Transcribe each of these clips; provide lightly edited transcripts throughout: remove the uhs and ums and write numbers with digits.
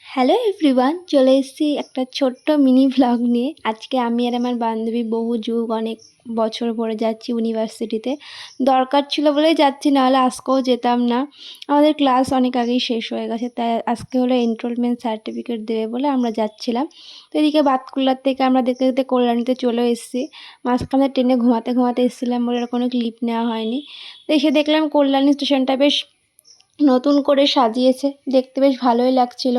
Hello everyone, চলে এসেছি একটা ছোট্ট মিনি ভ্লগ নিয়ে। আজকে আমি আর আমার বান্ধবী বহু যুগ অনেক বছর পরে যাচ্ছি ইউনিভার্সিটিতে। দরকার ছিল বলেই যাচ্ছি, নাহলে আজকেও যেতাম না। আমাদের ক্লাস অনেক আগেই শেষ হয়ে গেছে, তাই আজকে হলো এনরোলমেন্ট সার্টিফিকেট দেবে বলে আমরা যাচ্ছিলাম। তো এদিকে বাতকুল্লার থেকে আমরা দেখতে দেখতে কল্যাণীতে চলে এসেছি। মাঝখানে ট্রেনে ঘুমাতে ঘুমাতে এসেছিলাম বলে আর কোনো ক্লিপ নেওয়া হয়নি। তো এসে দেখলাম কল্যাণী স্টেশনটা বেশ নতুন করে সাজিয়েছে, দেখতে বেশ ভালোই লাগছিল।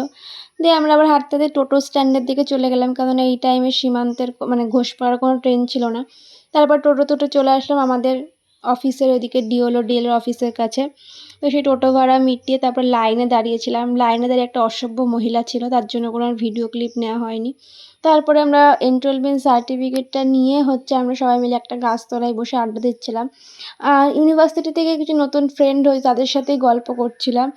দিয়ে আমরা আবার হাঁটতে হাঁটতে টোটো স্ট্যান্ডের দিকে চলে গেলাম, কারণ এই টাইমে সীমান্তের মানে ঘোষপাড়ার কোনো ট্রেন ছিল না। তারপর টোটো চলে আসলাম আমাদের অফিসের ওইদিকে ডিএলও অফিসের কাছে। তো সেই টোটো ভাড়া মিটিয়ে তারপর লাইনে দাঁড়িয়েছিলাম। লাইনে দাঁড়িয়ে একটা অসভ্য মহিলা ছিল, তার জন্য কোনো ভিডিও ক্লিপ নেওয়া হয়নি। তারপরে আমরা এনরোলমেন্ট সার্টিফিকেটটা নিয়ে আমরা সবাই মিলে একটা গাছতলায় বসে আড্ডা দিচ্ছিলাম। আর ইউনিভার্সিটি থেকে কিছু নতুন ফ্রেন্ড হয়েছে, তাদের সাথেই গল্প করছিলাম।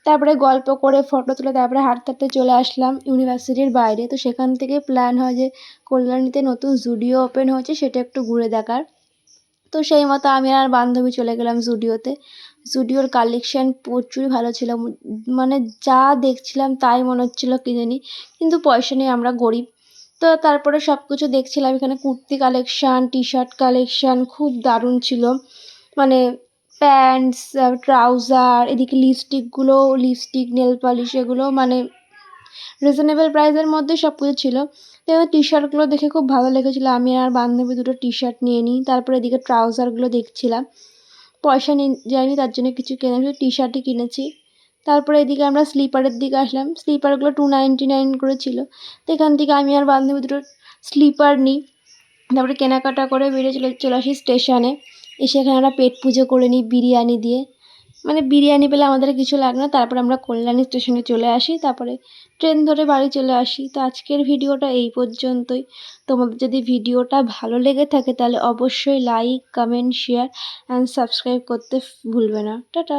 তারপরে গল্প করে ফটো তুলে তারপরে হাঁটতে হাঁটতে চলে আসলাম ইউনিভার্সিটির বাইরে। তো সেখান থেকে প্ল্যান হয় যে কল্যাণীতে নতুন জুডিও ওপেন হয়েছে, সেটা একটু ঘুরে দেখার। তো সেই মতো আমি আর বান্ধবী চলে গেলাম জুডিওতে। জুডিওর কালেকশান প্রচুরই ভালো ছিল, মানে যা দেখছিলাম তাই মনে হচ্ছিলো কিনে নিই, কিন্তু পয়সা নেই, আমরা গরিব। তো তারপরে সব কিছু দেখছিলাম, এখানে kurti collection, T shirt collection খুব দারুণ ছিল। মানে প্যান্টস, ট্রাউজার, এদিকে লিপস্টিক, নেল পালিশ, এগুলো মানে রিজনেবল প্রাইসের মধ্যে সব কিছু ছিল। তো টি শার্টগুলো দেখে খুব ভালো লেগেছিলো, আমি আর বান্ধবী দুটো টি শার্ট নিয়ে নিই। তারপরে এদিকে ট্রাউজারগুলো দেখছিলাম, পয়সা যায়নি তার জন্য কিছু কেনা, শুধু টি শার্টই কিনেছি। তারপরে এদিকে আমরা স্লিপারের দিকে আসলাম, স্লিপারগুলো 299 করে ছিল। তো এখান থেকে আমি আর বান্ধবী দুটো স্লিপার নিই। তারপরে কেনাকাটা করে বেরিয়ে চলে আসি স্টেশনে। এসে এখানে আমরা পেট পুজো করে নিই বিরিয়ানি দিয়ে। মানে বিরিয়ানি পেলে আমাদের কিছু লাগে না। তারপরে আমরা কল্যাণী স্টেশনে চলে আসি, তারপরে ট্রেন ধরে বাড়ি চলে আসি। তো আজকের ভিডিওটা এই পর্যন্তই। তোমাদের যদি ভিডিওটা ভালো লেগে থাকে তাহলে অবশ্যই like, comment, share and subscribe করতে ভুলবে না। টাটা।